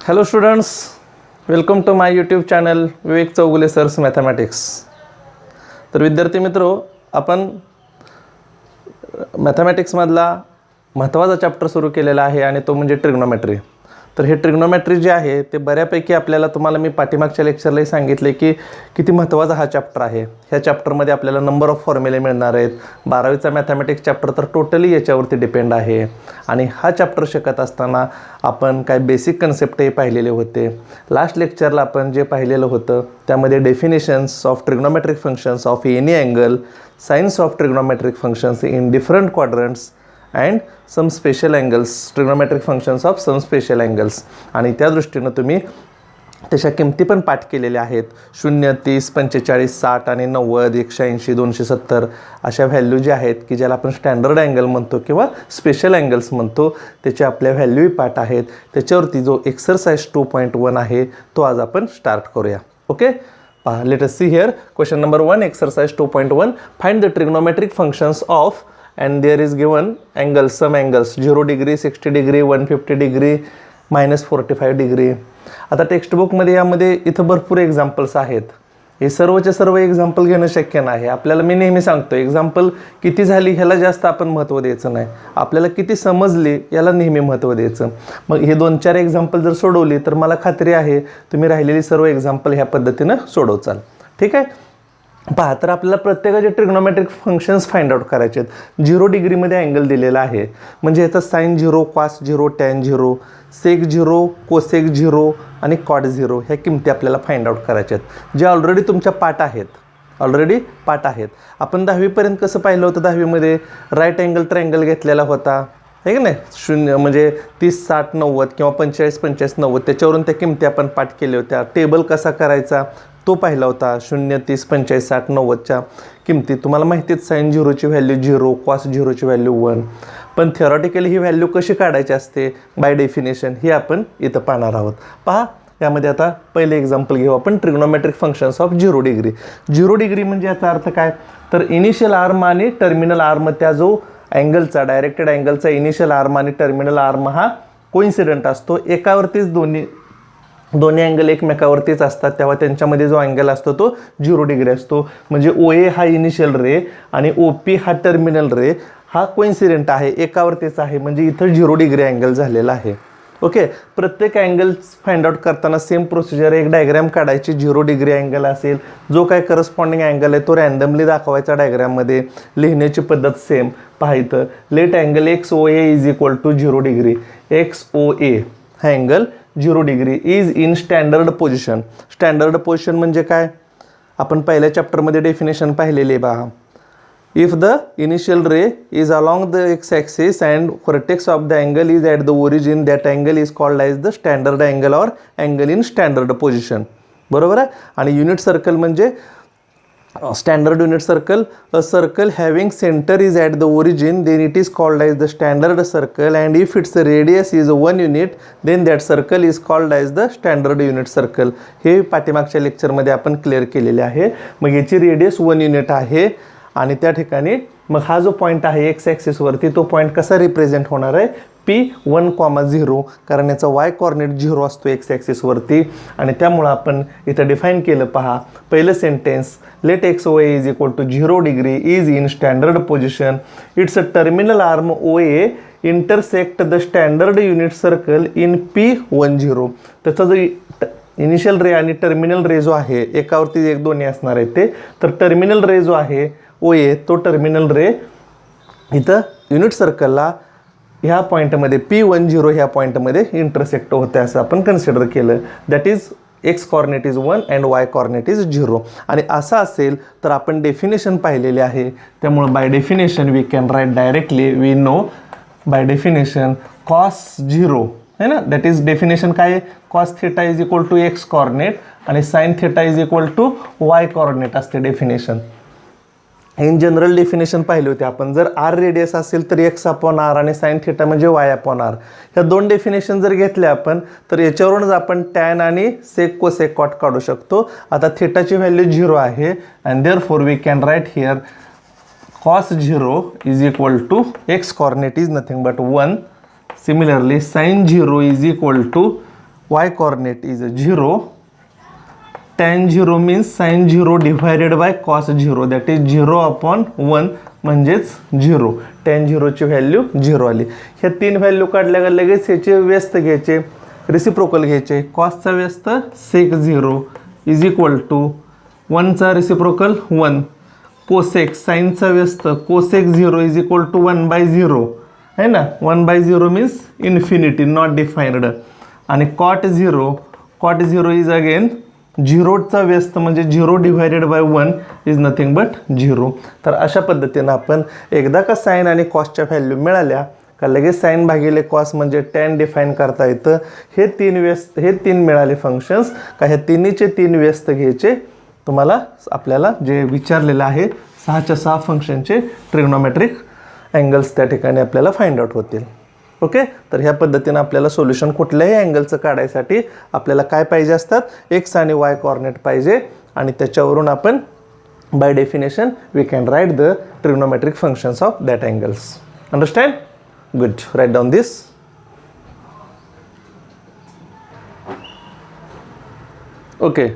Hello students, welcome to my YouTube channel Vivek Chougule sir's mathematics. तर विद्यार्थी मित्रो, आपण मॅथमॅटिक्समधला महत्त्वाचा चॅप्टर सुरू केलेला आहे आणि तो म्हणजे ट्रिग्नोमेट्री. तर हे ट्रिग्नोमेट्री जे आहे ते बऱ्यापैकी आपल्याला, तुम्हाला मी पाठीमागच्या लेक्चरलाही सांगितले की किती महत्त्वाचा हा चॅप्टर आहे. ह्या चॅप्टरमध्ये आपल्याला नंबर ऑफ फॉर्म्युले मिळणार आहेत. 12वीचा मॅथमॅटिक्स चॅप्टर तर टोटली याच्यावरती डिपेंड आहे. आणि हा चॅप्टर शिकत असताना आपण काय बेसिक कन्सेप्टही पाहिलेले होते. लास्ट लेक्चरला आपण जे पाहिलेलं होतं त्यामध्ये definitions of trigonometric functions of any angle, signs of trigonometric functions in different quadrants and some special angles, trigonometric functions of some special angles. आणि त्या दृष्टीनं तुम्ही त्याच्या किमती पण पाठ केलेल्या आहेत. 0, 30, 45, 60 आणि 90, 180, 270 अशा व्हॅल्यू ज्या आहेत की ज्याला आपण स्टँडर्ड अँगल म्हणतो किंवा स्पेशल अँगल्स म्हणतो, त्याचे आपल्या व्हॅल्यूही पाठ आहेत. त्याच्यावरती जो एक्सरसाइज 2.1 आहे तो आज आपण स्टार्ट करूया. ओके, पहा, let us see here. Question number 1, exercise 2.1. Find the trigonometric functions of and there is given angles, some angles 0 degree, 60 degree, 150 degree, -45 degree. आता टेक्स्टबुकमध्ये यामध्ये इथं भरपूर एक्झाम्पल्स आहेत. हे सर्वचे सर्व एक्झाम्पल घेणं शक्य नाही. आपल्याला मी नेहमी सांगतो, एक्झाम्पल किती झाली ह्याला जास्त आपण महत्त्व द्यायचं नाही, आपल्याला किती समजली याला नेहमी महत्त्व द्यायचं. मग हे 2-4 एक्झाम्पल जर सोडवली तर मला खात्री आहे तुम्ही राहिलेली सर्व एक्झाम्पल ह्या पद्धतीनं सोडवचाल. ठीक आहे. पहा, तर आपल्याला प्रत्येकाचे ट्रिग्नोमेट्रिक फंक्शन्स फाइंड आउट करायचे आहेत. 0 डिग्रीमध्ये अँगल दिलेला आहे म्हणजे याचा साइन 0, कॉस 0, टॅन 0, सेक 0, कोसेक 0 आणि कॉट 0 ह्या किमती आपल्याला फाइंड आउट करायच्या आहेत, जे ऑलरेडी तुमच्या पाठ आहेत. आपण 10वीपर्यंत कसं पाहिलं होतं, 10वीमध्ये राईट अँगल ट्रायंगल घेतलेला होता, आहे की नाही. 0 म्हणजे 30, 60, 90 किंवा 45, 45, 90 त्याच्यावरून त्या किमती आपण पाठ केल्या होत्या. टेबल कसा करायचा तो पाहिला होता. 0, 30, 45, 60, 90च्या किमती तुम्हाला माहितीच. साइन 0ची व्हॅल्यू 0, कॉस 0ची व्हॅल्यू 1. पण थिअरॉटिकली ही व्हॅल्यू कशी काढायची असते बाय डेफिनेशन हे आपण इथं पाहणार आहोत. पहा, यामध्ये आता पहिले एक्झाम्पल घेऊ आपण. Trigonometric functions of 0 degree. 0 degree म्हणजे याचा अर्थ काय, तर इनिशियल आर्म आणि टर्मिनल आर्म, त्या जो अँगलचा डायरेक्टेड अँगलचा इनिशियल आर्म आणि टर्मिनल आर्म हा कोइन्सिडंट असतो. एकावरतीच दोन्ही अँगल एकमेकावरतीच असतात, तेव्हा त्यांच्यामध्ये जो अँगल असतो तो 0 डिग्री असतो. म्हणजे OA हा इनिशियल रे आणि OP हा टर्मिनल रे हा कोइन्सिडेंट आहे, एकावरतीच आहे, म्हणजे इथं 0 डिग्री अँगल झालेला आहे. ओके, प्रत्येक अँगल्स फाइंड आउट करताना सेम प्रोसिजर, एक डायग्राम काढायची. 0 डिग्री अँगल असेल, जो काय करस्पॉन्डिंग अँगल आहे तो रँडमली दाखवायचा डायग्राममध्ये. लिहिण्याची पद्धत सेम. पहा इथं, let angle XOA is equal to 0 degree. XOA हा angle 0 degree is in standard position. Standard position म्हणजे काय, आपण पहिल्या चॅप्टरमध्ये डेफिनेशन पाहिलेली आहे. पहा, if the initial ray is along the X axis and vertex of the angle is at the origin, that angle is called as the standard angle or angle in standard position. बरोबर आहे. आणि unit circle म्हणजे standard unit circle, a circle having centre is at the origin, then it is called as the standard circle, and if its radius is 1 unit then that circle is called as the standard unit circle. हे पाठीमागच्या लेक्चरमध्ये आपण clear केलेले आहे. मग याची radius 1 unit आहे आणि त्या ठिकाणी मग हा जो पॉईंट आहे एक्स ॲक्सिसवरती, तो पॉईंट कसा रिप्रेझेंट होणार आहे, P1,0, कारण याचा वाय कॉर्डिनेट 0 असतो एक्स ॲक्सिसवरती. आणि त्यामुळं आपण इथं डिफाईन केलं. पहा, पहिलं sentence, let XOA is equal to 0 degree is in standard position. It's a terminal arm OA intersect the standard unit circle in P10. त्याचा जो इनिशियल रे आणि टर्मिनल रे जो आहे, एकावरती एक दोन्ही असणार आहे ते, तर टर्मिनल रे जो आहे OA, तो टर्मिनल रे इथं युनिट सर्कलला ह्या पॉईंटमध्ये P10 ह्या पॉईंटमध्ये इंटरसेक्ट होते असं आपण कन्सिडर केलं. That is x coordinate is 1 and y coordinate is 0. आणि असं असेल तर आपण डेफिनेशन पाहिलेले आहे, त्यामुळं by definition we can write directly, we know by definition cos 0 है ना. दॅट इज डेफिनेशन काय आहे, cos theta is equal to x coordinate आणि sine theta is equal to y coordinate असते डेफिनेशन. इन जनरल डेफिनेशन पाहिले होते आपण. जर आर रेडियस असेल तर x/r आणि साइन थिटा म्हणजे y/r. ह्या दोन डेफिनेशन जर घेतल्या आपण तर याच्यावरूनच आपण टॅन आणि सेक कोसेक कॉट काढू शकतो. आता थिटाची व्हॅल्यू 0 आहे and therefore we can write here cos 0 is equal to x coordinate is nothing but 1. Similarly sin 0 is equal to y coordinate is 0, tan 0 means sin 0 divided by cos 0, that is 0/1 म्हणजेच 0. tan 0 ची value 0 आली. ह्या तीन value काढल्या का लगेच ह्याचे व्यस्त घ्यायचे, रेसिप्रोकल घ्यायचे. कॉसचा व्यस्त sec 0 इज इक्वल टू 1चा रेसिप्रोकल 1, कोसेक साईनचा व्यस्त कोसेक 0 इज इक्वल टू 1/0 है ना. 1/0 मीन्स इन्फिनिटी नॉट डिफाइन्ड. आणि कॉट 0 इज अगेन 0चा व्यस्त म्हणजे 0 divided by 1 is nothing but 0. तर अशा पद्धतीनं आपण एकदा का साईन आणि कॉसच्या व्हॅल्यू मिळाल्या का लगेच साईन भागिले कॉस म्हणजे टॅन डिफाईन करता येतं. हे तीन मिळाले फंक्शन्स का ह्या तिन्हीचे 3 व्यस्त घ्यायचे. तुम्हाला आपल्याला जे विचारलेलं आहे 6च्या 6 फंक्शनचे ट्रिग्नोमेट्रिक अँगल्स त्या ठिकाणी आपल्याला फाइंड आउट होतील. ओके. तर ह्या पद्धतीनं आपल्याला सोल्युशन कुठल्याही अँगलचं काढायसाठी आपल्याला काय पाहिजे असतात, एक्स आणि वाय कोऑर्डिनेट पाहिजे आणि त्याच्यावरून आपण by definition we can write the trigonometric functions of that angles. Understand? Good. Right down this. Okay.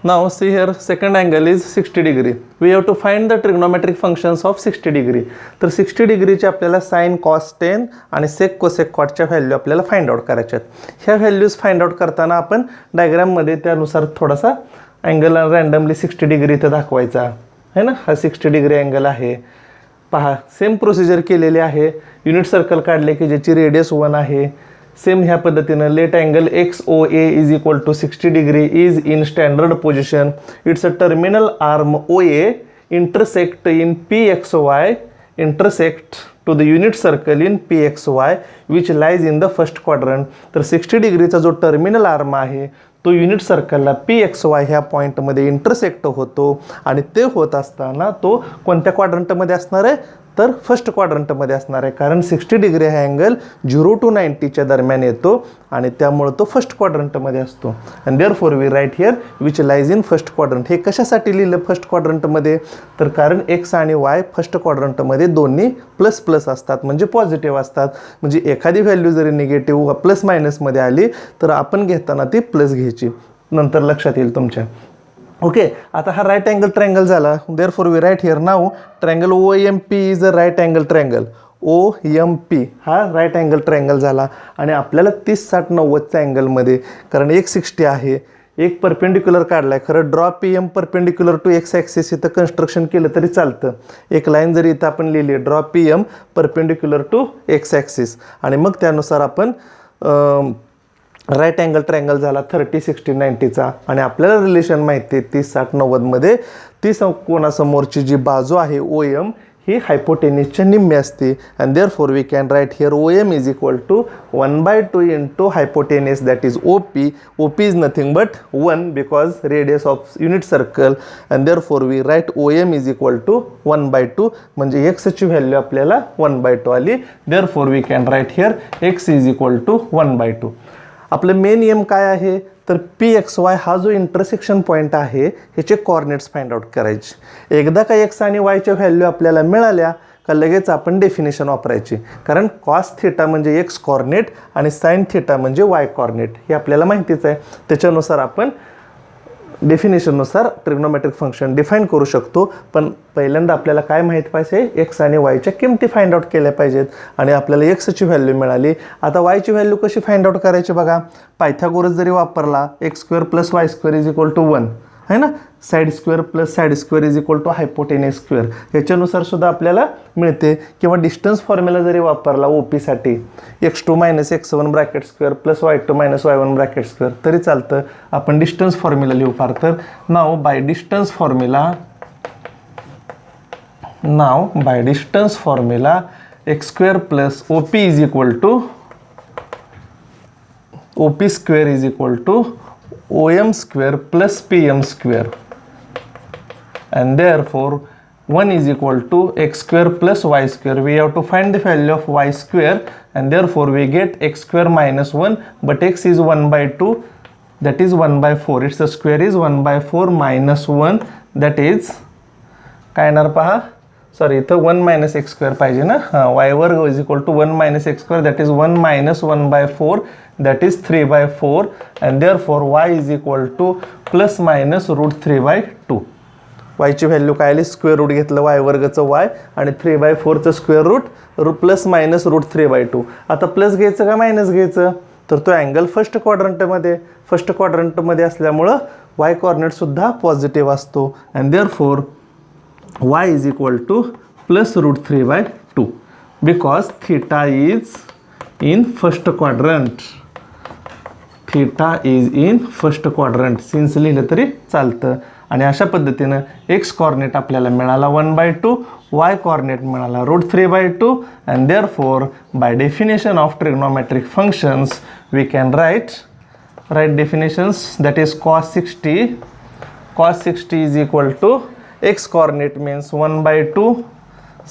Now see here, second angle is 60 degree. We have to find the trigonometric functions of 60 degree. तर 60 डिग्रीचे आपल्याला sine cos tan आणि सेक cosec कॉटच्या value आपल्याला find out करायच्या आहेत. ह्या values find out करताना आपण डायग्राममध्ये त्यानुसार थोडासा अँगल रँडमली 60 डिग्री इथं दाखवायचा आहे ना. हा 60 डिग्री अँगल आहे. पहा सेम प्रोसिजर केलेली आहे. युनिट सर्कल काढले की ज्याची रेडियस 1 आहे. सेम ह्या पद्धतीनं let angle XOA is equal to 60 degree is in standard position. It's a terminal arm OA intersect in PXY intersect to the unit circle in PXY which lies in the first quadrant. तर 60 डिग्रीचा जो terminal arm आहे तो unit सर्कलला PXY ह्या पॉईंटमध्ये intersect होतो आणि ते होत असताना तो कोणत्या क्वाड्रंटमध्ये असणार आहे, तर फर्स्ट क्वाड्रंटमध्ये असणार आहे. कारण 60 डिग्री हा अँगल 0 to 90च्या दरम्यान येतो आणि त्यामुळे तो फर्स्ट क्वाड्रंटमध्ये असतो. And therefore we write here which lies in first quadrant. हे कशासाठी लिहिलं फर्स्ट क्वाड्रंटमध्ये, तर कारण एक्स आणि वाय फर्स्ट क्वाड्रंटमध्ये दोन्ही प्लस प्लस असतात म्हणजे पॉझिटिव्ह असतात. म्हणजे एखादी व्हॅल्यू जरी निगेटिव्ह प्लस मायनसमध्ये आली तर आपण घेताना ती प्लस घ्यायची. नंतर लक्षात येईल तुमच्या. ओके. आता हा राईट अँगल ट्रायंगल झाला. Therefore we write here now triangle OMP is a right angle triangle. OMP हा राईट अँगल ट्रायंगल झाला आणि आपल्याला 30-60-90च्या अँगलमध्ये, कारण 160 आहे, एक परपेंडिक्युलर काढला आहे. खरं draw PM perpendicular to X axis इथं कन्स्ट्रक्शन केलं तरी चालतं. एक लाईन जरी इथं आपण लिहिली draw PM perpendicular to X axis आणि मग त्यानुसार आपण राईट अँगल ट्रायंगल झाला 30-60-90चा. आणि आपल्याला रिलेशन माहिती आहे 30-60-90मध्ये 30 कोणासमोरची जी बाजू आहे OM ही हायपोटेनिसच्या निम्मे असते. And therefore we can write here OM is equal to 1/2 into hypotenuse that is OP. OP is nothing but 1 because radius of unit circle. And therefore we write OM is equal to 1/2 म्हणजे एक्सची value आपल्याला 1/2 आली. Therefore we can write here X is equal to 1/2. आपलं main M काय आहे, तर PXY हा जो इंटरसेक्शन पॉईंट आहे ह्याचे कॉर्डिनेट्स फाइंड आउट करायचे. एकदा का एक्स आणि वायच्या व्हॅल्यू आपल्याला मिळाल्या का लगेच आपण डेफिनेशन वापरायची. कारण कॉस थिटा म्हणजे एक्स कॉर्डिनेट आणि साइन थिटा म्हणजे वाय कॉर्डिनेट हे आपल्याला माहितीच आहे. त्याच्यानुसार आपण डेफिनेशननुसार ट्रिग्नोमेट्रिक फंक्शन डिफाईन करू शकतो. पण पहिल्यांदा आपल्याला काय माहीत पाहिजे, एक्स आणि वायच्या किमती फाइंड आउट केल्या पाहिजेत आणि आपल्याला एक्सची व्हॅल्यू मिळाली. आता वायची व्हॅल्यू कशी फाइंड आउट करायची बघा. पायथागोरस जरी वापरला x² + y² is equal to 1 है ना. साईड² + साईड² is equal to hypotenuse square याच्यानुसार सुद्धा आपल्याला मिळते. किंवा डिस्टन्स फॉर्म्युला जरी वापरला OP-साठी x2 - x1 bracket square + y2 - y1 bracket square तरी चालतं. आपण डिस्टन्स फॉर्म्युला लिहू फार तर नाव by distance formula x² + OP is equal to OP² is equal to OM² + PM². And therefore 1 is equal to x² + y². We have to find the value of y², and therefore we get x² - 1, but x is 1/2, that is 1/4. Its square is 1/4 - 1, that is काय येणार पहा sorry इथं 1 minus x square पाहिजे ना, हां, y वर्ग is equal to 1 minus x square that is 1 minus 1/4 that is 3/4 and therefore y is equal to plus minus √3/2. वायची value काय आली, स्क्वेअर रूट घेतलं वाय वर्गचं वाय आणि 3/4चं स्क्वेअर रूट प्लस मायनस √3/2. आता प्लस घ्यायचं का मायनस घ्यायचं, तर तो अँगल फर्स्ट क्वाड्रंटमध्ये असल्यामुळं वाय कॉर्डिनेटसुद्धा पॉझिटिव्ह असतो and therefore y is equal to plus √3/2 because theta is in first quadrant. theta is in first quadrant. Since लिहिलं तरी चालतं. आणि अशा पद्धतीनं x कॉर्डिनेट आपल्याला मिळाला 1/2, y कॉर्डिनेट मिळाला √3/2 and therefore by definition of trigonometric functions we can write definitions, that is cos 60 is equal to x coordinate means 1/2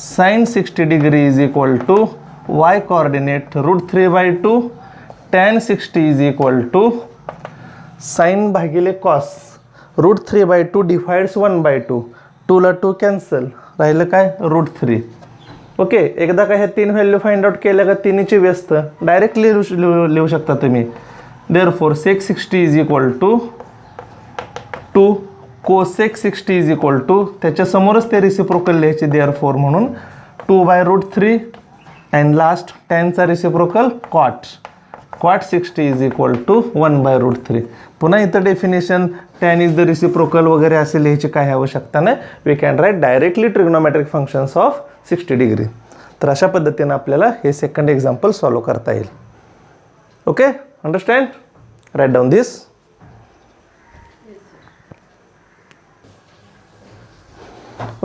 sin 60 degree is equal to y coordinate √3/2 tan 60 is equal to sin भागिले cos √3/2 divides 1/2, 2 ला 2 cancel, राहिलं काय √3. Okay, एकदा काय ह्या 3 value find out केल्या का तिन्हीची व्यस्त डायरेक्टली लिहू शकता तुम्ही. Therefore sec 60 is equal to 2 cosec 60 is equal to, त्याच्यासमोरच ते रिसिप्रोकल लिहायचे देअरफॉर म्हणून 2/√3 अँड लास्ट टॅनचा reciprocal cot 60 is equal to 1/√3. पुन्हा इथं definition tan is the reciprocal वगैरे असे लिहायची काही आवश्यकता नाही. We can write directly trigonometric functions of 60 degree. तर अशा पद्धतीनं आपल्याला हे सेकंड एक्झाम्पल सॉल्व करता येईल. Okay, understand, right down this.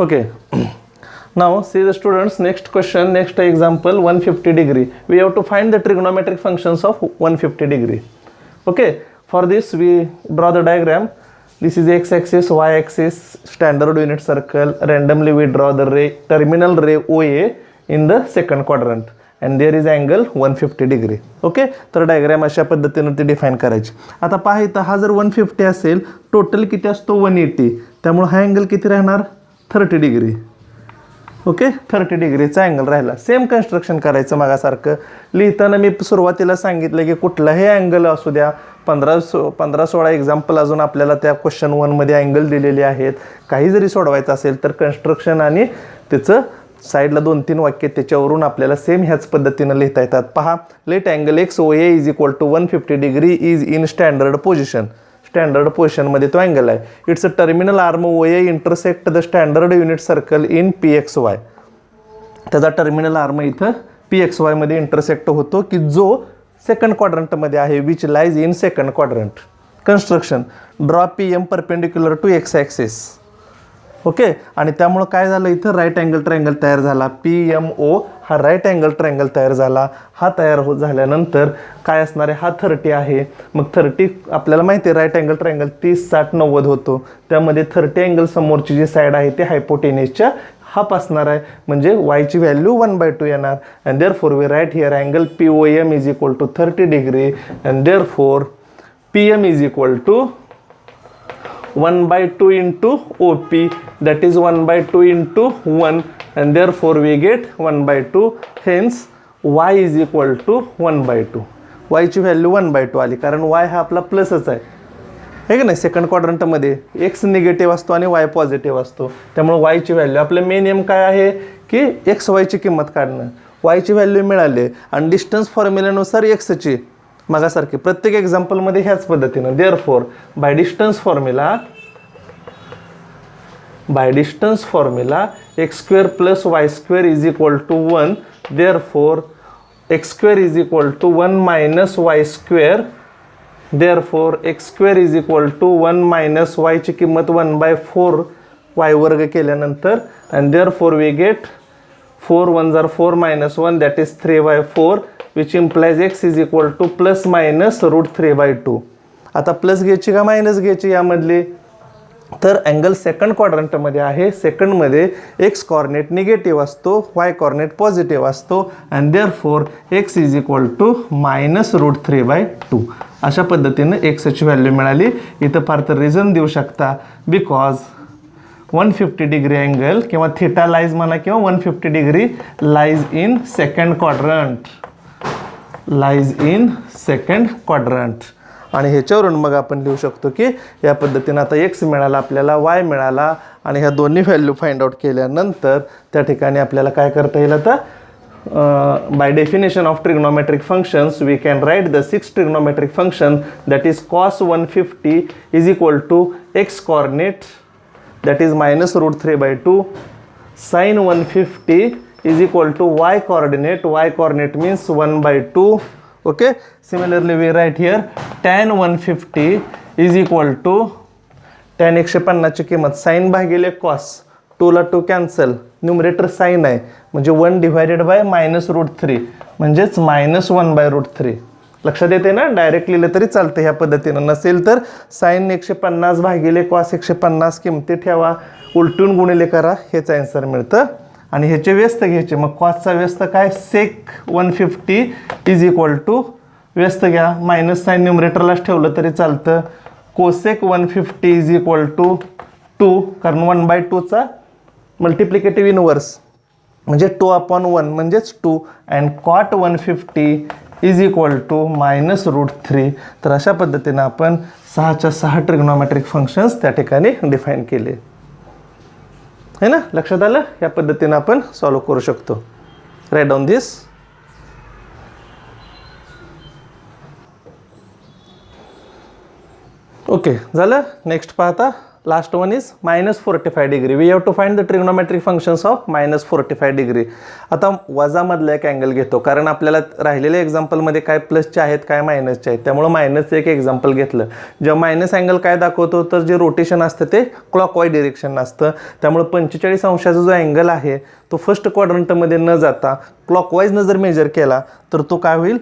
Okay, now see the students, next question, next example, 150 degree. We have to find the trigonometric functions of 150 degree. Okay, for this we draw the diagram. This is x-axis, y-axis, standard unit circle. Randomly we draw the terminal ray OA in the second quadrant and there is angle 150 degree. Okay, तर diagram अशा पद्धतीने ती define करायची. आता पहा इथं हा जर 150 असेल, टोटल किती असतो 180, त्यामुळे हा अँगल किती राहणार 30 डिग्री. ओके, 30 डिग्रीचा अँगल राहिला. सेम कन्स्ट्रक्शन करायचं मागासारखं. लिहिताना मी सुरुवातीला सांगितलं की कुठलाही अँगल असू द्या, 15-16 एक्झाम्पल अजून आपल्याला त्या क्वेश्चन 1मध्ये अँगल दिलेले आहेत. काही जरी सोडवायचं असेल तर कन्स्ट्रक्शन आणि त्याचं साईडला 2-3 वाक्य त्याच्यावरून आपल्याला सेम ह्याच पद्धतीनं लिहिता येतात. पहा, let angle X O A is equal to 150 degree is in standard position. Standard पोझिशनमध्ये तो अँगल आहे. It's a terminal arm O A intersect the standard unit circle in PXY. त्याचा टर्मिनल आर्म इथं PXY मध्ये intersect होतो की जो second क्वाड्रंटमध्ये आहे, which lies in second quadrant. Construction, draw PM perpendicular to X axis. Okay, आणि त्यामुळं काय झालं इथं राईट अँगल ट्रायंगल तयार झाला. PMO हा राईट अँगल ट्रायंगल तयार झाला. हा तयार झाल्यानंतर काय असणार आहे, हा 30 आहे. मग 30 आपल्याला माहिती आहे राईट अँगल ट्रायंगल 30, 60, 90 होतो. त्यामध्ये 30 अँगल समोरची जी साईड आहे ते हायपोटेनिसच्या हाफ असणार आहे, म्हणजे वायची व्हॅल्यू 1/2 येणार. And therefore we write here angle POM is equal to 30 degree and therefore PM is equal to 1/2 into OP, that is 1/2 into 1 and therefore we get 1/2. Hence y is equal to 1/2. y ची value 1/2 आली कारण y हा आपला प्लसच आहे की नाही. Second क्वाड्रंटमध्ये x negative असतो आणि y पॉझिटिव्ह असतो. त्यामुळे y ची व्हॅल्यू, आपलं मेन एम काय आहे की XY ची किंमत काढणं. y ची व्हॅल्यू मिळाली आणि डिस्टन्स फॉर्म्युल्यानुसार x ची मागासारखी प्रत्येक एक्झाम्पलमध्ये ह्याच पद्धतीनं. Therefore by distance formula x² + y² is equal to 1. Therefore x² is equal to 1 - y². Therefore x² is equal to 1 - y ची किंमत 1/4 y वर्ग केल्यानंतर and therefore we get 4 × 1 = 4 - 1 that is 3/4 which implies x is equal to plus minus √3/2. आता plus घ्यायची का minus घ्यायची यामधली, तर angle second क्वाड्रंटमध्ये आहे. सेकंडमध्ये एक्स कॉर्डिनेट निगेटिव्ह असतो, वाय कॉर्डिनेट पॉझिटिव्ह असतो and therefore x is equal to -√3/2. अशा पद्धतीनं एक्सची व्हॅल्यू मिळाली. इथं फार तर रिझन देऊ शकता बिकॉज 150 डिग्री अँगल किंवा थिटा लाईज म्हणा किंवा 150 degree lies in second quadrant, lies in second quadrant. आणि ह्याच्यावरून मग आपण लिहू शकतो की या पद्धतीनं आता एक्स मिळाला आपल्याला, वाय मिळाला आणि ह्या दोन्ही व्हॅल्यू फाइंड आउट केल्यानंतर त्या ठिकाणी आपल्याला काय करता येईल आता by definition of trigonometric functions we can write the sixth trigonometric function that is cos 150 is equal to x coordinate that is minus root 3 by 2, sin 150 is equal to y coordinate means 1 by 2. Okay, similarly we write here tan 150 is equal to tan 150 ची किंमत sin भागिले cos, 2 ला 2 cancel, numerator sign आहे म्हणजे 1 divided bye minus route 3 म्हणजेच -1 by root 3. लक्षात येते ना, डायरेक्ट लिहिलं तरी चालतं ह्या पद्धतीनं. नसेल तर साइन 150 भागिले कॉस 150 किमती ठेवा, उलटून गुणिले करा, हेच आन्सर मिळतं. आणि ह्याचे व्यस्त घ्यायचे, मग कॉसचा व्यस्त काय, सेक 150 इज इक्वल टू व्यस्त घ्या, मायनस साइन न्यूमरेटरलाच ठेवलं तरी चालतं, कोसेक 150 इज इक्वल टू 2 कारण 1/2चा मल्टिप्लिकेटिव्ह इनवर्स म्हणजे 2/1 म्हणजेच 2 and cot 150 is equal to -√3. तर अशा पद्धतीनं आपण 6च्या 6 ट्रिग्नोमेट्रिक फंक्शन्स त्या ठिकाणी डिफाईन केले है ना. लक्षात आलं, या पद्धतीनं आपण सॉल्व करू शकतो. Write down this. ओके झालं. नेक्स्ट पाहता, last one is -45 degree. We have to find the trigonometric functions of -45 degree. आता वजामधला एक अँगल घेतो कारण आपल्याला राहिलेल्या एक्झाम्पलमध्ये काय प्लसचे आहेत काय मायनसचे आहेत, त्यामुळे मायनसचं एक एक्झाम्पल घेतलं. जेव्हा मायनस अँगल काय दाखवतो तर जे रोटेशन असतं ते क्लॉकवाईज डिरेक्शन असतं, त्यामुळे 45 अंशाचा जो अँगल आहे तो फर्स्ट क्वाड्रंटमध्ये न जाता क्लॉकवाईजनं जर मेजर केला तर तो काय होईल,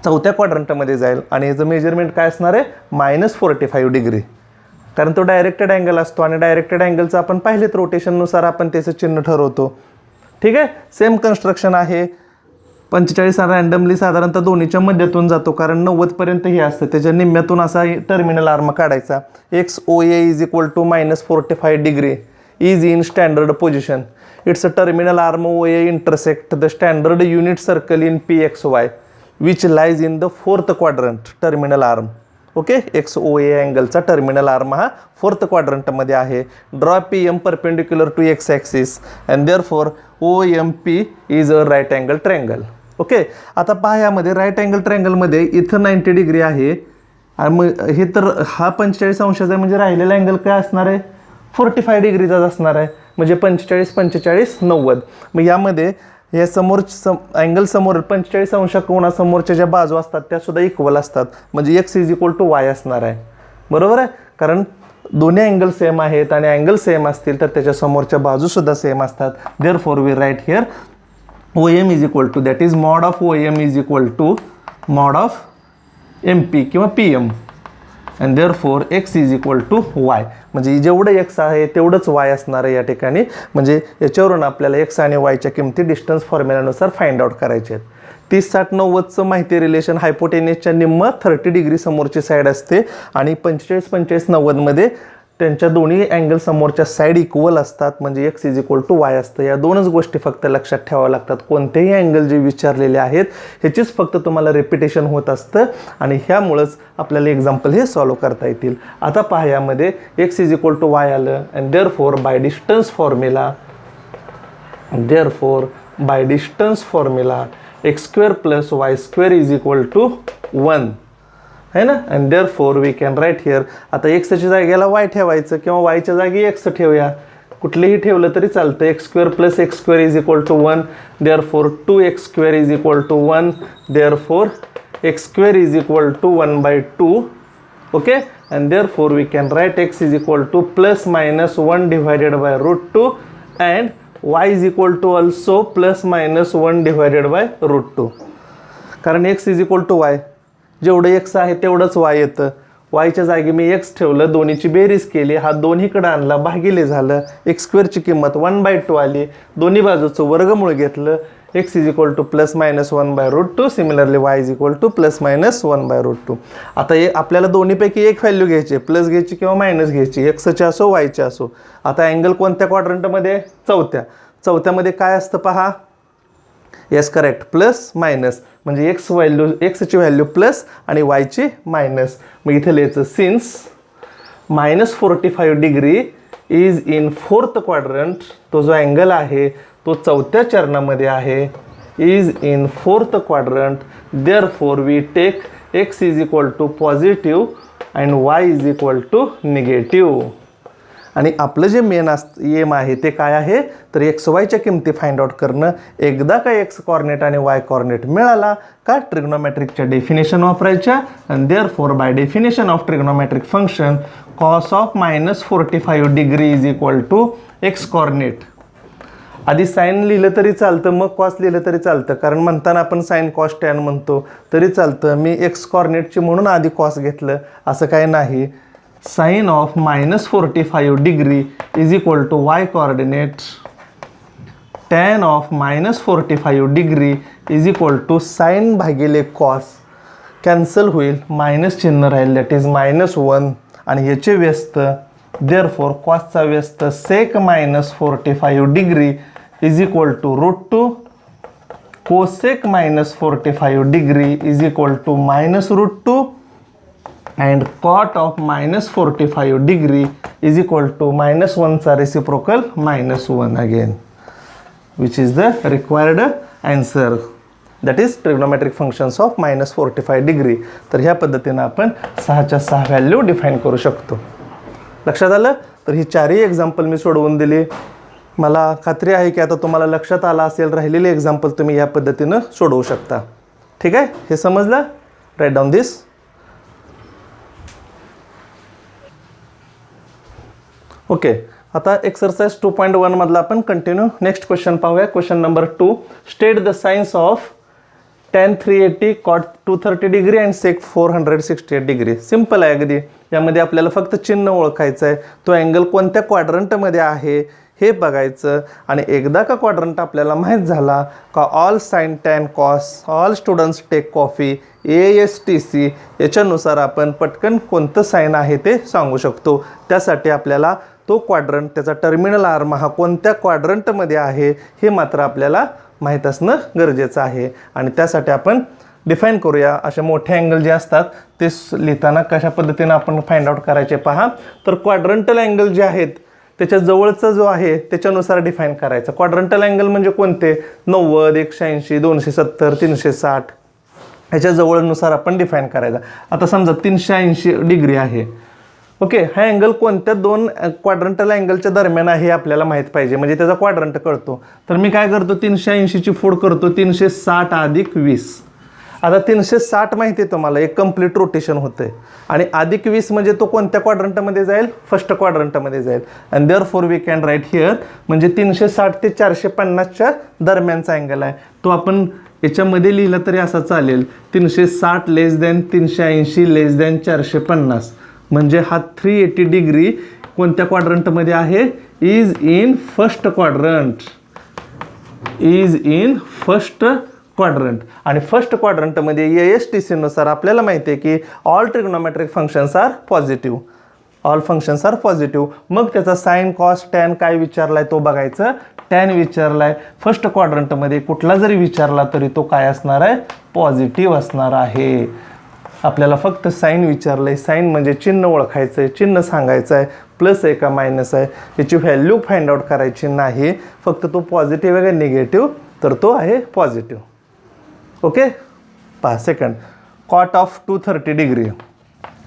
चौथ्या क्वाड्रंटमध्ये जाईल आणि याचं मेजरमेंट काय असणार आहे -45 डिग्री. कारण तो डायरेक्टेड अँगल असतो आणि डायरेक्टेड अँगलचं आपण पाहिलेत रोटेशननुसार आपण त्याचं चिन्ह ठरवतो. ठीक आहे, सेम कन्स्ट्रक्शन आहे. 45 रँडमली साधारणतः दोन्हीच्या मध्यातून जातो कारण 90पर्यंत हे असतं, त्याच्या निम्म्यातून असा टर्मिनल आर्म काढायचा. X O A is equal to -45 degree is in standard position. It's a terminal arm O A intersect the standard unit circle in PXY which lies in the 4th quadrant terminal arm. Okay, X O A अँगलचा terminal arm हा 4th क्वाड्रंटमध्ये आहे. Draw PM perpendicular to X axis and therefore OMP is a right angle triangle. Okay, आता पहा यामध्ये right angle ट्रँगलमध्ये इथं 90 degree आहे आणि मग हे तर हा 45 अंशाचा आहे म्हणजे राहिलेला अँगल काय असणार आहे 45 डिग्रीचाच असणार आहे म्हणजे 45 45 90. मग यामध्ये हे समोर अँगल समोर 45 अंश कोणासमोरच्या ज्या बाजू असतात त्या सुद्धा इक्वल असतात म्हणजे X is equal to Y असणार आहे. बरोबर आहे, कारण दोन्ही अँगल सेम आहेत आणि अँगल सेम असतील तर त्याच्या समोरच्या बाजू सुद्धा सेम असतात. Therefore we write here OM is equal to that is mod of OM is equal to mod of MP किंवा PM and therefore X is equal to Y म्हणजे जेवढं एक्स आहे तेवढंच वाय असणार आहे या ठिकाणी. म्हणजे याच्यावरून आपल्याला एक्स आणि वायच्या किमती डिस्टन्स फॉर्म्युलानुसार फाइंड आउट करायचे आहेत. 30 60 90चं माहिती रिलेशन हायपोटेनियसच्या निम्म 30 डिग्री समोरची साईड असते आणि 45 45 90मध्ये त्यांच्या दोन्ही अँगल समोरच्या साईड इक्वल असतात म्हणजे X is equal to Y असतं. या दोनच गोष्टी फक्त लक्षात ठेवाव्या लागतात. कोणतेही अँगल जे विचारलेले आहेत ह्याचीच फक्त तुम्हाला रिपिटेशन होत असतं आणि ह्यामुळंच आपल्याला एक्झाम्पल हे सॉल्व करता येतील. आता पहा यामध्ये X is equal to Y आलं and therefore by distance formula x² + y² is equal to 1 है ना. And therefore we can write here. आता एक्सच्या जागेला वाय ठेवायचं किंवा वायच्या जागी एक्स ठेवूया, कुठलेही ठेवलं तरी चालतं. x² + x² is equal to 1. Therefore 2x² is equal to 1. Therefore x² is equal to 1/2. Okay, and therefore we can write x is equal to ±1 divided by √2 अँड y is equal to also ±1 divided by √2. कारण x is equal to Y, जेवढं X आहे तेवढंच Y येतं. वायच्या जागी मी x ठेवलं, दोन्हीची बेरीज केली, हा दोन्हीकडे आणला, भागिले झालं, x² ची किंमत 1/2 आली, दोन्ही बाजूचं वर्गमूळ घेतलं, x is equal to plus minus 1/√2. Similarly y is equal to plus minus 1/√2. आता हे आपल्याला दोन्हीपैकी एक व्हॅल्यू घ्यायची, प्लस घ्यायची किंवा मायनस घ्यायची, एक्सची असो वायची असो. आता अँगल कोणत्या क्वाड्रंटमध्ये? चौथ्यामध्ये काय असतं पहा. येस करेक्ट, प्लस मायनस म्हणजे एक्सची व्हॅल्यू प्लस आणि वायची मायनस. मग इथे लिहायचं since -45 degree is in fourth quadrant. तो जो अँगल आहे तो चौथ्या चरणामध्ये आहे, is in fourth quadrant. Therefore we take X is equal to positive and Y is equal to negative. आणि आपलं जे मेन एम आहे ते काय आहे तर एक्स वायच्या किमती फाइंड आउट करणं. एकदा का एक्स कॉर्डिनेट आणि वाय कॉर्डिनेट मिळाला का ट्रिग्नोमेट्रिकच्या डेफिनेशन वापरायच्या. आणि therefore by definition of trigonometric function cos of -45 degree is equal to x coordinate. आधी साईन लिहिलं तरी चालतं, मग कॉस लिहिलं तरी चालतं, कारण म्हणताना आपण साईन कॉस टॅन म्हणतो तरी चालतं. मी एक्स कॉर्डिनेटची म्हणून आधी कॉस घेतलं असं काही नाही. Sine of -45 degree is equal to y coordinate. Tan of -45 degree is equal to sine भागिले कॉस. कॅन्सल होईल, मायनस चिन्ह राहील, दॅट इज -1 आणि याचे व्यस्त. देअरफॉर कॉसचा व्यस्त sec -45 degree is equal to √2. Cosec -45 degree is equal to -√2. and cot of -45 degree is equal to -1 चा reciprocal -1 again, which is the required answer, that is trigonometric functions of -45 degree. तर ह्या पद्धतीने आपण 6च्या 6 value define करू शकतो. लक्षात आलं. तर ही चारही एक्झाम्पल मी सोडवून दिली. मला खात्री आहे की आता तुम्हाला लक्षात आलं असेल. राहिलेले एक्झाम्पल तुम्ही या पद्धतीनं सोडवू शकता. ठीक आहे, हे समजलं. Write down this. ओके, आता एक्सरसाइज 2.1 मधला आपण कंटिन्यू नेक्स्ट क्वेश्चन पाहूया. Question number 2. State the signs of tan 380 cot 230 degree and sec 468 degree. Simple आहे अगदी. यामध्ये आपल्याला फक्त चिन्ह ओळखायचं आहे. तो अँगल कोणत्या क्वाड्रंटमध्ये आहे हे बघायचं. आणि एकदा का क्वाड्रंट आपल्याला माहीत झाला का all sine tan cos, all students take coffee, ASTC, याच्यानुसार आपण पटकन कोणतं साइन आहे ते सांगू शकतो. त्यासाठी आपल्याला तो क्वाड्रंट, त्याचा टर्मिनल आर्म हा कोणत्या क्वाड्रंटमध्ये आहे हे मात्र आपल्याला माहीत असणं गरजेचं आहे. आणि त्यासाठी आपण डिफाईन करूया. असे मोठे अँगल जे असतात ते लिहिताना कशा पद्धतीनं आपण फाइंड आउट करायचे पहा. तर क्वाड्रंटल अँगल जे आहेत त्याच्या जवळचा जो आहे त्याच्यानुसार डिफाईन करायचं. क्वाड्रंटल अँगल म्हणजे कोणते? 90, 180, 270, 360 ह्याच्या जवळनुसार आपण डिफाईन करायचा. आता समजा 380 डिग्री आहे. ओके, हा अँगल कोणत्या दोन क्वाड्रंटल अँगलच्या दरम्यान आहे हे आपल्याला माहीत पाहिजे, म्हणजे त्याचा क्वाड्रंट कळतो. तर मी काय करतो, 380ची फोड करतो 360 अधिक 20. आता 360 माहिती आहे तुम्हाला, एक कंप्लीट रोटेशन होतं आहे. आणि अधिक 20 म्हणजे तो कोणत्या क्वाड्रंटमध्ये जाईल? फर्स्ट क्वाड्रंटमध्ये जाईल. And therefore we can write here, म्हणजे 360 ते 450च्या दरम्यानचा अँगल आहे. तो आपण याच्यामध्ये लिहिलं तरी असा चालेल, 360 लेस दॅन 380 लेस दॅन 450. म्हणजे हा 380 डिग्री कोणत्या क्वाड्रंटमध्ये आहे? Is in first quadrant. Is in first quadrant. आणि फर्स्ट क्वाड्रंटमध्ये ASTC नुसार आपल्याला माहिती आहे की all trigonometric functions are positive. All functions are positive. मग त्याचा साइन कॉस टॅन काय विचारलाय तो बघायचं. टॅन विचारलाय फर्स्ट क्वाड्रंटमध्ये, कुठला जरी विचारला तरी तो काय असणार आहे? पॉझिटिव्ह असणार आहे. आपल्याला फक्त साईन विचारलंय. साईन म्हणजे चिन्ह ओळखायचं आहे, चिन्ह सांगायचं आहे, प्लस आहे का मायनस आहे याची व्हॅल्यू फाइंड आउट करायची नाही. फक्त तो पॉझिटिव्ह आहे का निगेटिव्ह, तर तो आहे पॉझिटिव्ह. ओके, पहा second, cot of 230 degree.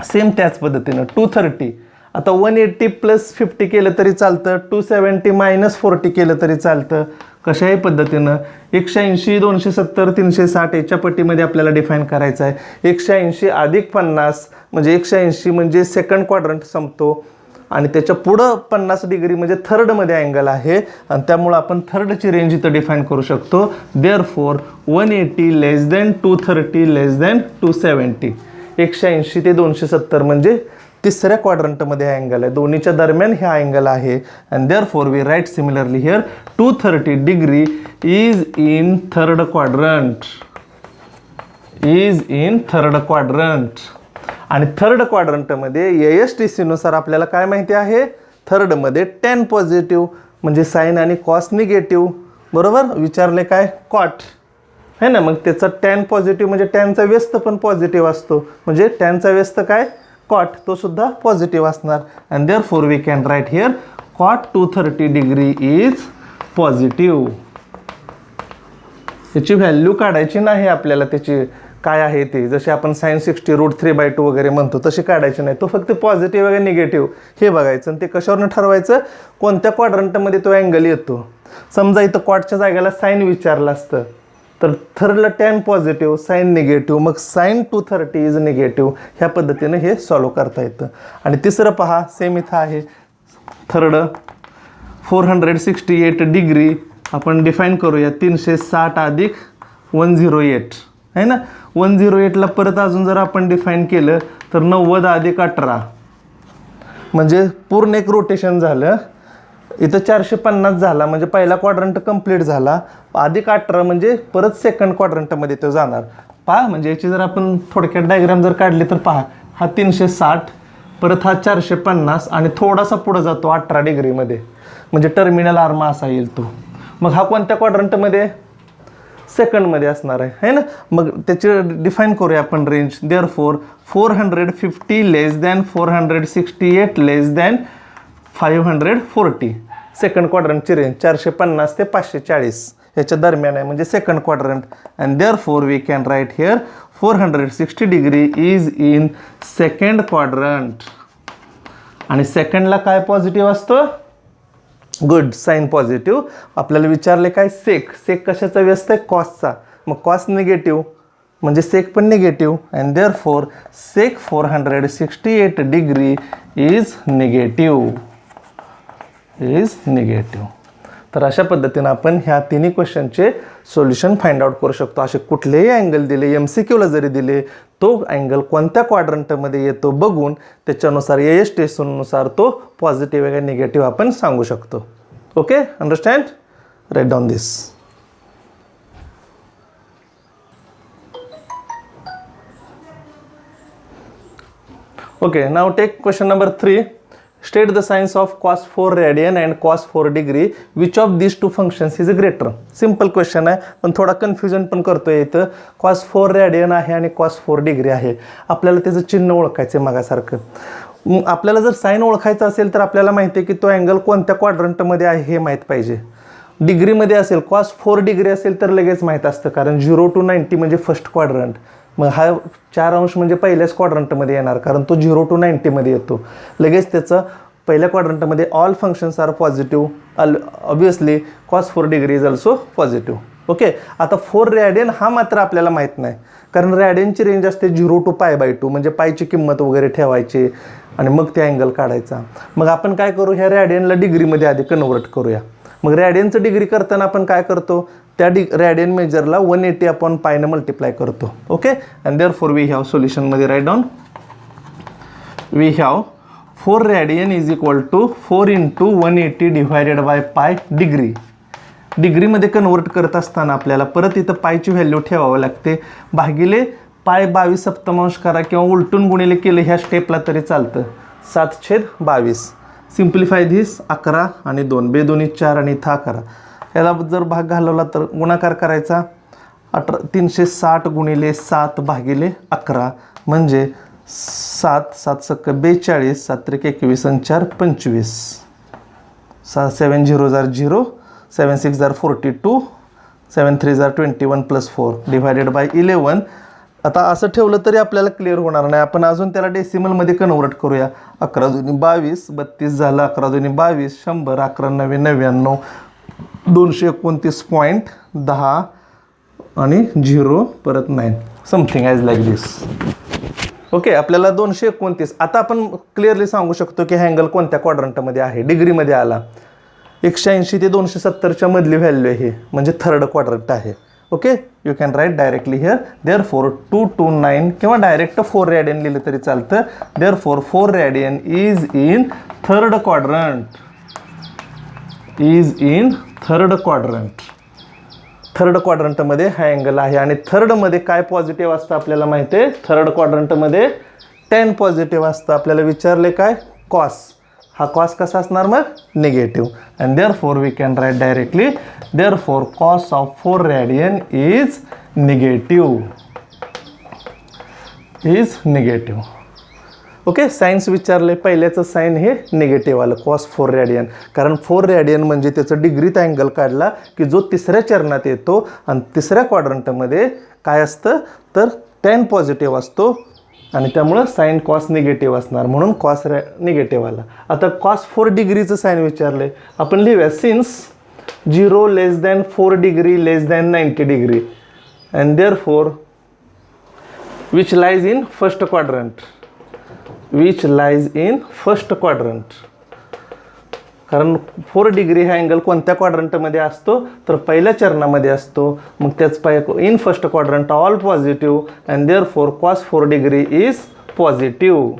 Same त्याच पद्धतीनं 230. आता 180 प्लस 50 केलं तरी चालतं, 270 मायनस 40 केलं तरी चालतं. कशाही पद्धतीनं 180, 270, 360 याच्या पट्टीमध्ये आपल्याला डिफाईन करायचं आहे. 180 अधिक 50 म्हणजे 180 म्हणजे सेकंड क्वाड्रंट संपतो. आणि त्याच्या पुढं 50 डिग्री म्हणजे थर्डमध्ये अँगल आहे. आणि त्यामुळं आपण थर्डची रेंज इथं डिफाईन करू शकतो. देअरफॉर 180 लेस दॅन 230 लेस दॅन 270. 180 ते 270 म्हणजे तिसऱ्या क्वाड्रंटमध्ये हा अँगल आहे, दोन्हीच्या दरम्यान हा अँगल आहे. And therefore we write similarly here 230 degree is in third quadrant, is in third quadrant. आणि थर्ड क्वाड्रंटमध्ये ASTC नुसार आपल्याला काय माहिती आहे, थर्डमध्ये tan पॉझिटिव्ह म्हणजे साईन आणि कॉस निगेटिव्ह. बरोबर विचारले काय, कॉट है ना. मग त्याचा tan पॉझिटिव्ह म्हणजे टॅनचा व्यस्त पण पॉझिटिव्ह असतो, म्हणजे टॅनचा व्यस्त काय, कॉट, तो सुद्धा पॉझिटिव्ह असणार. And therefore we can write here cot 230 degree is positive. त्याची व्हॅल्यू काढायची नाही आपल्याला, त्याची काय आहे ते, जसे आपण sin 60√3/2 वगैरे म्हणतो तशी काढायची नाही. तो फक्त पॉझिटिव्ह वगैरे निगेटिव्ह हे बघायचं. आणि ते कशावरून ठरवायचं, कोणत्या क्वाड्रंटमध्ये तो अँगल येतो. समजा इथं कॉटच्या जागेला साईन विचारलं असतं, तर थर्डला tan पॉझिटिव्ह, साईन निगेटिव्ह, मग sin 230 इज निगेटिव्ह. ह्या पद्धतीने हे सॉल्व करता येतं. आणि तिसरं पहा, सेम इथं आहे, थर्ड 468 डिग्री आपण डिफाईन करूया 360 अधिक 108 आहे ना. 108ला परत अजून जर आपण डिफाईन केलं तर 90 अधिक 18 म्हणजे पूर्ण एक रोटेशन झालं. इथं 450 झाला म्हणजे पहिला क्वाड्रंट कंप्लीट झाला, अधिक 18 म्हणजे परत सेकंड क्वाड्रंटमध्ये तो जाणार. पहा म्हणजे याची जर आपण थोडक्यात डायग्राम जर काढली तर पहा, हा 360 परत हा 450 आणि थोडासा पुढं जातो 18 डिग्रीमध्ये, म्हणजे टर्मिनल आर्म असा येईल तो. मग हा कोणत्या क्वाड्रंटमध्ये, सेकंडमध्ये असणार आहे ना. मग त्याची डिफाईन करूया आपण range. Therefore 450 less than 468 less than 540, second क्वाड्रंटची रेंज 450 ते 540 याच्या दरम्यान आहे, म्हणजे second quadrant. And therefore we can write here 460 degree is in second quadrant. आणि सेकंडला काय पॉझिटिव्ह असतो, गुड, साईन पॉझिटिव्ह. आपल्याला विचारले काय, सेक, सेक कशाचा व्यस्त आहे, कॉसचा, मग कॉस निगेटिव्ह म्हणजे सेक पण negative. And therefore sec 468 degree is negative, is negative. तर अशा पद्धतीनं आपण ह्या तिन्ही क्वेश्चनचे सोल्युशन फाइंड आउट करू शकतो. असे कुठलेही अँगल दिले, MCQला जरी दिले, तो अँगल कोणत्या क्वाड्रंटमध्ये येतो बघून त्याच्यानुसार ASTC नुसार तो पॉझिटिव्ह आहे का निगेटिव्ह आपण सांगू शकतो. Okay, understand, right down this. Okay, now take question number 3. State the signs of cos 4 radian and cos 4 degree. Which of these two functions is greater? Simple question आहे, पण थोडा कन्फ्युजन पण करतोय. इथं cos 4 radian आहे आणि cos 4 degree आहे. आपल्याला त्याचं चिन्ह ओळखायचं आहे मागासारखं. आपल्याला जर साईन ओळखायचं असेल तर आपल्याला माहिती आहे की तो अँगल कोणत्या क्वाड्रंटमध्ये आहे हे माहीत पाहिजे. डिग्रीमध्ये असेल, cos 4 डिग्री असेल तर लगेच माहीत असतं, कारण 0 to 90 म्हणजे फर्स्ट क्वाड्रंट. मग हा 4 अंश म्हणजे पहिल्याच क्वाड्रंटमध्ये येणार, कारण तो 0 to 90 मध्ये येतो. लगेच त्याचं पहिल्या क्वाड्रंटमध्ये all functions are positive, obviously cos 4 degree is also positive. Okay, आता 4 रॅडियन हा मात्र आपल्याला माहीत नाही, कारण रॅडियनची रेंज असते 0 to π/2, म्हणजे पायची किंमत वगैरे ठेवायची आणि मग ते अँगल काढायचा. मग आपण काय करू, ह्या रॅडियनला डिग्रीमध्ये आधी कन्वर्ट करूया. मग रॅडियनचं डिग्री करताना आपण काय करतो, त्या रॅडियन मेजरला 180/π ने मल्टिप्लाय करतो. Okay, and therefore we have सोल्युशनमध्ये right down, we have 4 radian is equal to 4 × 180 divided by π degree. डिग्रीमध्ये कन्वर्ट करत असताना आपल्याला परत इथं पायची व्हॅल्यू ठेवावं लागते, भागिले π 22 सप्तमांश करा किंवा उलटून गुणिले केले ह्या स्टेपला तरी चालतं. 7/22. सिम्प्लिफाय धिस, 11 आणि 2, 2 2 4 आणि इथं 11. याला जर भाग घालवला तर गुणाकार करायचा, 360 गुणिले 7 भागिले 11 म्हणजे 7 7 सक 42, 7 त्रिक 21 आणि 4 25, 7 0 0, 7 6 42, 7 3 21 + 4 डिवायडेड बाय 11. आता असं ठेवलं तरी आपल्याला क्लिअर होणार नाही, आपण अजून त्याला डेसिमलमध्ये कन्वर्ट करूया. 11 2 22, 32 झालं, 11 2 22, 100, 11 9 99, 229.10 आणि 0 परत 9, समथिंग ॲज लाईक दिस. ओके, आपल्याला 229. आता आपण क्लिअरली सांगू शकतो की हा अँगल कोणत्या क्वाड्रंटमध्ये आहे. डिग्रीमध्ये आला, 180 ते 270च्या मधली व्हॅल्यू आहे, म्हणजे थर्ड क्वाड्रंट आहे. Okay, you can write directly here. Therefore 229 किंवा डायरेक्ट 4 रेडियन लिहिलं तरी चालतं. Therefore 4 radian is in third quadrant. Third क्वाड्रंटमध्ये हा अँगल आहे. आणि थर्डमध्ये काय पॉझिटिव्ह असतं आपल्याला माहिती आहे. थर्ड क्वाड्रंटमध्ये tan पॉझिटिव्ह असतं. आपल्याला विचारले काय, कॉस. हा कॉस कसा असणार मग, negative. And therefore we can write directly therefore cos of 4 radian is negative. Okay, signs विचारले, पहिल्याचं साईन हे निगेटिव्ह आलं, कॉस 4 रेडियन. कारण 4 रेडियन म्हणजे त्याचं डिग्रीत अँगल काढला की जो तिसऱ्या चरणात येतो. आणि तिसऱ्या क्वाड्रंटमध्ये काय असतं तर tan पॉझिटिव्ह असतो. आणि त्यामुळं साईन कॉस निगेटिव्ह असणार, म्हणून कॉस निगेटिव्ह आला. आता कॉस 4 डिग्रीचं साईन विचारले, आपण लिहूया. Since 0 less than 4 degree less than 90 degree and therefore which lies in first quadrant. कारण 4 डिग्री हा अँगल कोणत्या क्वाड्रंटमध्ये असतो तर पहिल्या चरणामध्ये असतो. मग त्याच in first quadrant all positive and therefore cos 4 degree is positive.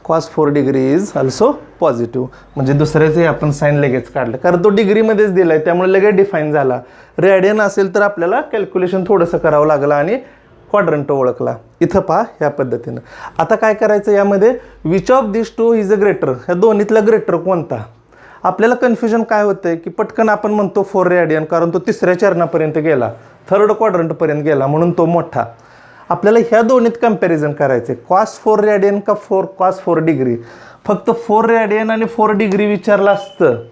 Cos 4 degree is also positive. म्हणजे दुसऱ्याचे आपण साईन लगेच काढलं, कारण तो डिग्रीमध्येच दिला आहे त्यामुळे लगेच डिफाईन झाला. रेडियन असेल तर आपल्याला कॅल्क्युलेशन थोडंसं करावं लागलं आणि क्वाड्रंट ओळखला. इथं पहा ह्या पद्धतीनं. आता काय करायचं यामध्ये, which of this two is a greater. ह्या दोन्हीतला ग्रेटर कोणता. आपल्याला कन्फ्युजन काय होतं की पटकन आपण म्हणतो 4 रेडियन, कारण तो तिसऱ्या चरणापर्यंत गेला, थर्ड क्वाड्रंटपर्यंत गेला म्हणून तो मोठा. आपल्याला ह्या दोन्हीत कंपॅरिझन करायचे, कॉस 4 रेडियन का कॉस 4 डिग्री. फक्त 4 रेडियन आणि 4 डिग्री विचारलं असतं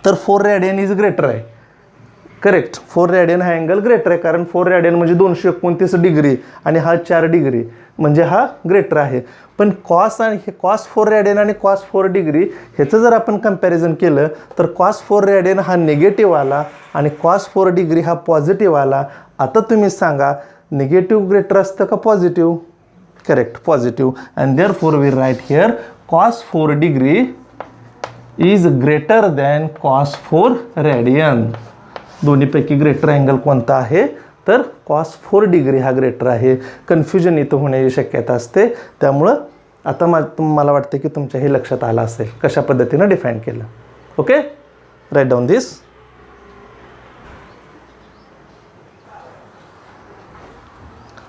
तर 4 रेडियन इज ग्रेटर आहे. करेक्ट, 4 रेडियन हा अँगल ग्रेटर आहे, कारण 4 रेडियन म्हणजे 229 डिग्री आणि हा 4 डिग्री म्हणजे हा ग्रेटर आहे. पण कॉस आणि कॉस 4 रेडियन आणि कॉस 4 डिग्री ह्याचं जर आपण कंपॅरिझन केलं तर कॉस 4 रेडियन हा निगेटिव्ह आला आणि कॉस 4 डिग्री हा पॉझिटिव्ह आला. आता तुम्ही सांगा निगेटिव्ह ग्रेटर असतं का positive. Correct, positive. And therefore we write here cos 4 degree is greater than cos 4 radian. दोन्हीपैकी ग्रेटर अँगल कोणता आहे तर कॉस 4 डिग्री हा ग्रेटर आहे. कन्फ्युजन इथं होण्याची शक्यता असते. त्यामुळं आता मला वाटतं की तुमच्या हे लक्षात आलं असेल कशा पद्धतीनं डिफाईन केलं. Okay, write down this.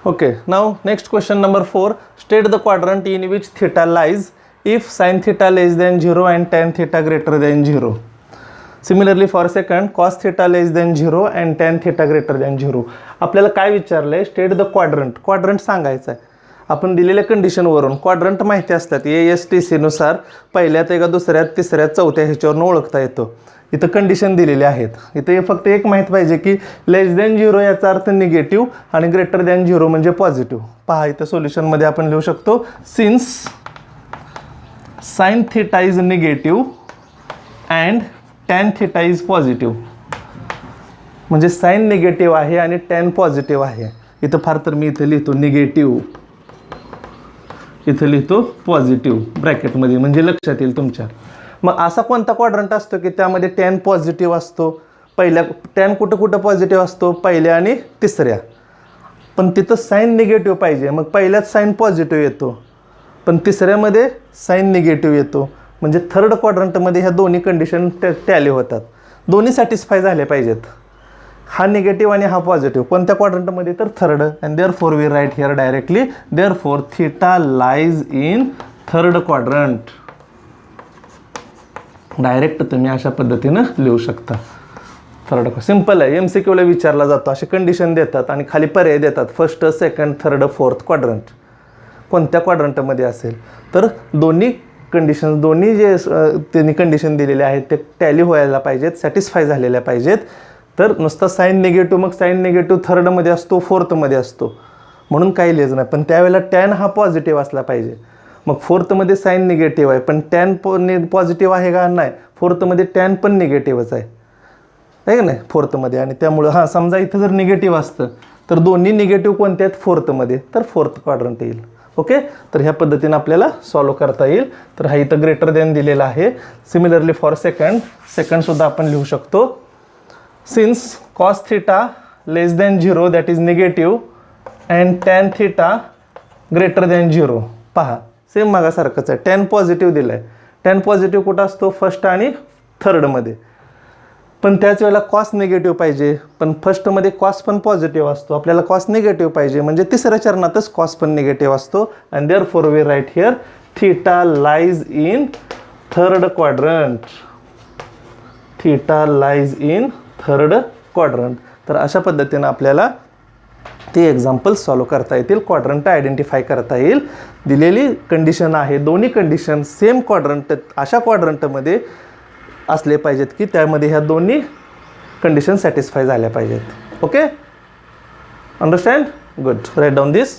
Okay, now next question number 4. State the quadrant in which theta lies if sine theta less than 0 and tan theta greater than 0. Similarly for second cos theta less than 0 and tan theta greater than 0. आपल्याला काय विचारलं आहे, state the quadrant सांगायचं आहे. आपण दिलेल्या कंडिशनवरून quadrant माहिती असतात, ASTCनुसार पहिल्यात एका दुसऱ्यात तिसऱ्यात चौथ्या ह्याच्यावरून ओळखता येतो. इथं कंडिशन दिलेले आहेत. इथं फक्त एक माहीत पाहिजे की लेस दॅन 0 याचा अर्थ निगेटिव्ह आणि ग्रेटर दॅन 0 म्हणजे पॉझिटिव्ह. पहा इथं सोल्युशनमध्ये आपण लिहू शकतो, since sine theta is negative and tan theta is positive. म्हणजे साइन निगेटिव्ह आहे आणि टॅन पॉझिटिव्ह आहे. इथं फार तर मी इथं लिहितो निगेटिव्ह, इथं लिहितो पॉझिटिव्ह ब्रॅकेटमध्ये, म्हणजे लक्षात येईल तुमच्या. मग असा कोणता क्वाड्रंट असतो की त्यामध्ये टॅन पॉझिटिव्ह असतो. पहिल्या टॅन कुठं पॉझिटिव्ह असतो, पहिल्या आणि तिसऱ्या. पण तिथं साइन निगेटिव्ह पाहिजे, मग पहिल्यात साइन पॉझिटिव्ह येतो पण तिसऱ्यामध्ये साइन निगेटिव्ह येतो. म्हणजे थर्ड क्वाड्रंटमध्ये ह्या दोन्ही कंडिशन टॅली होतात. दोन्ही सॅटिस्फाय झाले पाहिजेत, हा निगेटिव्ह आणि हा पॉझिटिव्ह. कोणत्या क्वाड्रंटमध्ये तर third. And therefore we write here directly therefore theta lies in third quadrant. Direct तुम्ही अशा पद्धतीनं लिहू शकता. थर्ड सिम्पल आहे, MCQला विचारला जातो. असे कंडिशन देतात आणि खाली पर्याय देतात, first, second, third, fourth quadrant कोणत्या क्वाड्रंटमध्ये असेल तर दोन्ही कंडिशन्स, दोन्ही जे त्यांनी कंडिशन दिलेले आहेत ते टॅली व्हायला पाहिजेत, सॅटिस्फाय झालेल्या पाहिजेत. तर नुसतं साइन निगेटिव्ह, मग साइन निगेटिव्ह थर्डमध्ये असतो, फोर्थमध्ये असतो म्हणून काही लिहायचं नाही. पण त्यावेळेला टॅन हा पॉझिटिव्ह असला पाहिजे. मग फोर्थमध्ये साइन निगेटिव्ह आहे पण टॅन पॉझिटिव्ह आहे का नाही, फोर्थमध्ये टॅन पण निगेटिव्हच आहे का नाही फोर्थमध्ये. आणि त्यामुळं हां समजा इथं जर निगेटिव्ह असतं तर दोन्ही निगेटिव्ह कोणत्या आहेत फोर्थमध्ये, तर फोर्थ क्वाड्रंट येईल. ओके, तर ह्या पद्धतीनं आपल्याला सॉल्व करता येईल. तर हा इथं ग्रेटर दॅन दिलेला आहे. सिमिलरली फॉर सेकंडसुद्धा आपण लिहू शकतो. Since cos theta less than 0 that is negative and tan theta greater than 0. पहा सेम मागासारखंच आहे. टॅन पॉझिटिव्ह दिलं आहे. टॅन पॉझिटिव्ह कुठं असतो? फर्स्ट आणि थर्डमध्ये. पण त्याच वेळेला कॉस निगेटिव्ह पाहिजे, पण फर्स्टमध्ये कॉस पण पॉझिटिव्ह असतो. आपल्याला कॉस निगेटिव्ह पाहिजे, म्हणजे तिसऱ्या चरणातच कॉस पण निगेटिव्ह असतो. And therefore we write here theta lies in third quadrant. Theta lies in third quadrant. तर अशा पद्धतीनं आपल्याला ते एक्झाम्पल सॉल्व करता येतील, क्वाड्रंट आयडेंटिफाय करता येईल. दिलेली कंडिशन आहे, दोन्ही कंडिशन सेम क्वाड्रंट अशा क्वाड्रंटमध्ये असले पाहिजेत की त्यामध्ये ह्या दोन्ही कंडिशन सॅटिस्फाय झाल्या पाहिजेत. Okay, understand? Good. Right down this.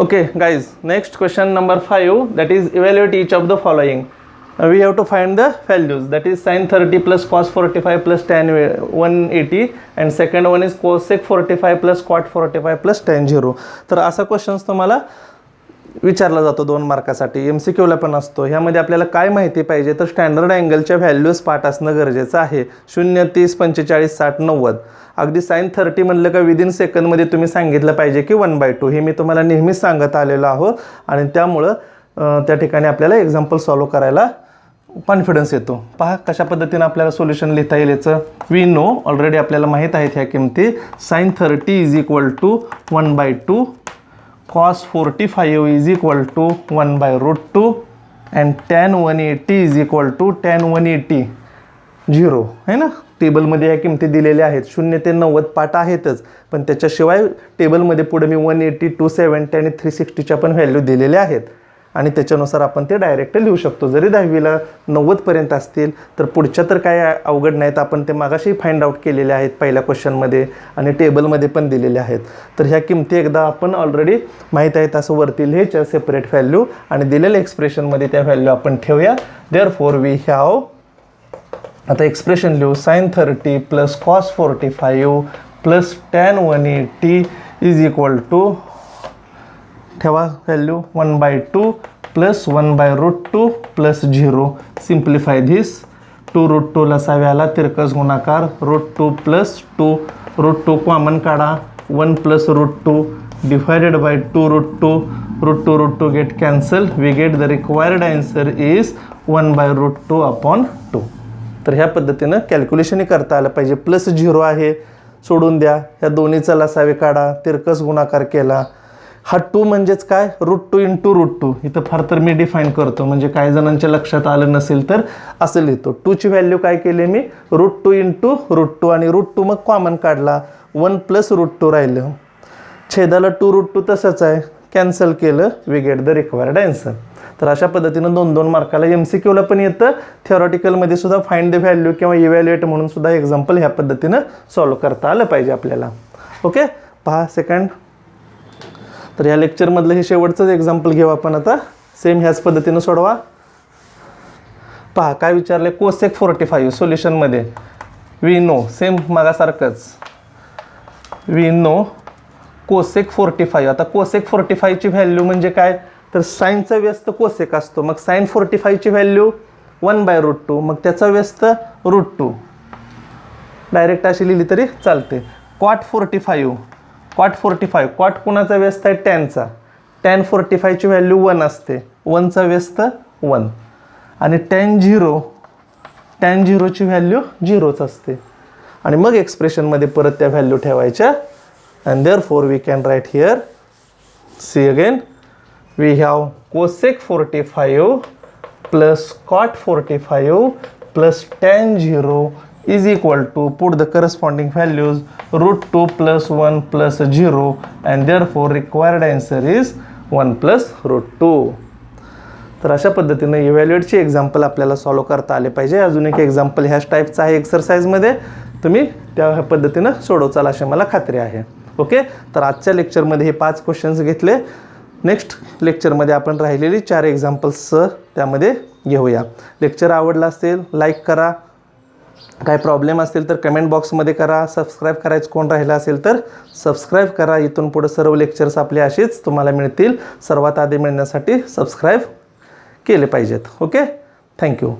Okay guys, next question number 5, that is evaluate each of the following. We have to find the values, that is sin 30 plus cos 45 plus tan 180 and second one is cosec 45 plus cot 45 plus tan 0. तर असा questions तुम्हाला विचारला जातो 2 मार्कासाठी. MCQला पण असतो. ह्यामध्ये आपल्याला काय माहिती पाहिजे तर स्टँडर्ड अँगलच्या व्हॅल्यूज पाठ असणं गरजेचं आहे. 0, 30, 45, 60, 90. अगदी साइन 30 म्हणलं का विदिन सेकंदमध्ये तुम्ही सांगितलं पाहिजे की 1/2. हे मी तुम्हाला नेहमीच सांगत आलेलो आहोत आणि त्यामुळं त्या ठिकाणी आपल्याला एक्झाम्पल सॉल्व करायला कॉन्फिडन्स येतो. पहा कशा पद्धतीनं आपल्याला सोल्युशन लिहिता येईल याचं. वी नो ऑलरेडी आपल्याला माहीत आहेत ह्या किमती. Sine 30 is equal to 1/2, cos 45 is equal to 1/√2 and tan 180 is equal to tan 180 0 है ना. टेबलमध्ये या किमती दिलेल्या आहेत. 0 ते 90 पाठ आहेतच, पण त्याच्याशिवाय टेबलमध्ये पुढे मी 180, 270 आणि 360च्या पण व्हॅल्यू दिलेल्या आहेत आणि त्याच्यानुसार आपण ते डायरेक्ट लिहू शकतो. जरी 10वीला 90पर्यंत असतील तर पुढच्या तर काय अवघड नाहीत. आपण ते मागाशी फाइंड आउट केलेले आहेत पहिल्या क्वेश्चनमध्ये आणि टेबलमध्ये पण दिलेले आहेत. तर ह्या किमती एकदा आपण ऑलरेडी माहीत आहेत असं वरती लिहायच्या सेपरेट व्हॅल्यू आणि दिलेल्या एक्सप्रेशनमध्ये त्या व्हॅल्यू आपण ठेवूया. देअरफॉर वी हॅव, आता एक्सप्रेशन लिहू, sine 30 plus cos 45 plus tan 180 is equal to, ठेवा value 1/2 plus 1/√2 plus 0. Simplify this. 2√2 लसाव्याला तिरकस गुणाकार √2 प्लस 2, √2 कॉमन काढा, 1 plus √2 divided by 2√2, √2 get cancel. We get the required answer is 1/√2 upon 2. तर ह्या पद्धतीनं कॅल्क्युलेशनही करता आलं पाहिजे. प्लस 0 आहे, सोडून द्या. ह्या दोन्हीचा लसावे काढा, तिरकस गुणाकार केला. हा 2 म्हणजेच काय? √2 इंटू √2. इथं फार तर मी डिफाईन करतो, म्हणजे काही जणांच्या लक्षात आलं नसेल तर असं लिहितो. 2ची व्हॅल्यू काय केली मी? √2 इंटू √2 आणि √2 मग कॉमन काढला, 1 प्लस √2 राहिलं. छेदाला 2√2 तसंच आहे, कॅन्सल केलं. We get the required answer. तर अशा पद्धतीनं 2-2 मार्काला MCQला पण येतं, थिओरिटिकलमध्ये सुद्धा फाइंड द व्हॅल्यू किंवा इव्हॅल्युएट म्हणून सुद्धा एक्झाम्पल ह्या पद्धतीनं सॉल्व करता आलं पाहिजे आपल्याला. ओके, पहा सेकंड. तर या लेक्चरमधलं हे शेवटचंच एक्झाम्पल घेऊ आपण आता. सेम ह्याच पद्धतीनं सोडवा. पहा काय विचारले, कोसेक 45 सोल्युशनमध्ये. वी नो, सेम मागासारखंच, वी नो कोसेक 45. आता कोसेक 45ची व्हॅल्यू म्हणजे काय तर साईनचा व्यस्त कोसेक असतो. मग साइन 45ची व्हॅल्यू 1/√2, मग त्याचा व्यस्त √2. डायरेक्ट अशी लिहिली तरी चालते. कॉट 45, कॉट 45, कॉट कुणाचा व्यस्त आहे? टॅनचा. टॅन 45ची व्हॅल्यू 1 असते, 1चा व्यस्त 1. आणि टॅन 0, टॅन 0ची व्हॅल्यू 0च असते. आणि मग एक्सप्रेशनमध्ये परत त्या व्हॅल्यू ठेवायच्या. And therefore we can write here, see again, we have cosec 45 plus cot 45 plus tan 0 is equal to, put the corresponding values, √2 plus 1 plus 0 and therefore required answer is 1 plus √2. तर अशा पद्धतीने इव्हॅल्युएटची example आपल्याला solve करता आले पाहिजे. अजून एक example ह्याच टाईपचा आहे एक्सरसाइजमध्ये, तुम्ही त्या पद्धतीनं सोडवचाल अशी मला खात्री आहे. ओके, तर आजच्या लेक्चरमध्ये हे 5 क्वेश्चन्स घेतले. नेक्स्ट लेक्चरमध्ये आपण राहिलेली 4 एक्झाम्पल्स त्यामध्ये घेऊया. लेक्चर आवडला असेल लाईक करा, काय प्रॉब्लेम असेल तर कमेंट बॉक्समध्ये करा. सबस्क्राईब करायचं कोण राहिलं असेल तर सबस्क्राईब करा. इथून पुढे सर्व लेक्चर्स आपले असेच तुम्हाला मिळतील. सर्वात आधी मिळण्यासाठी सबस्क्राईब केले पाहिजेत. Okay, thank you.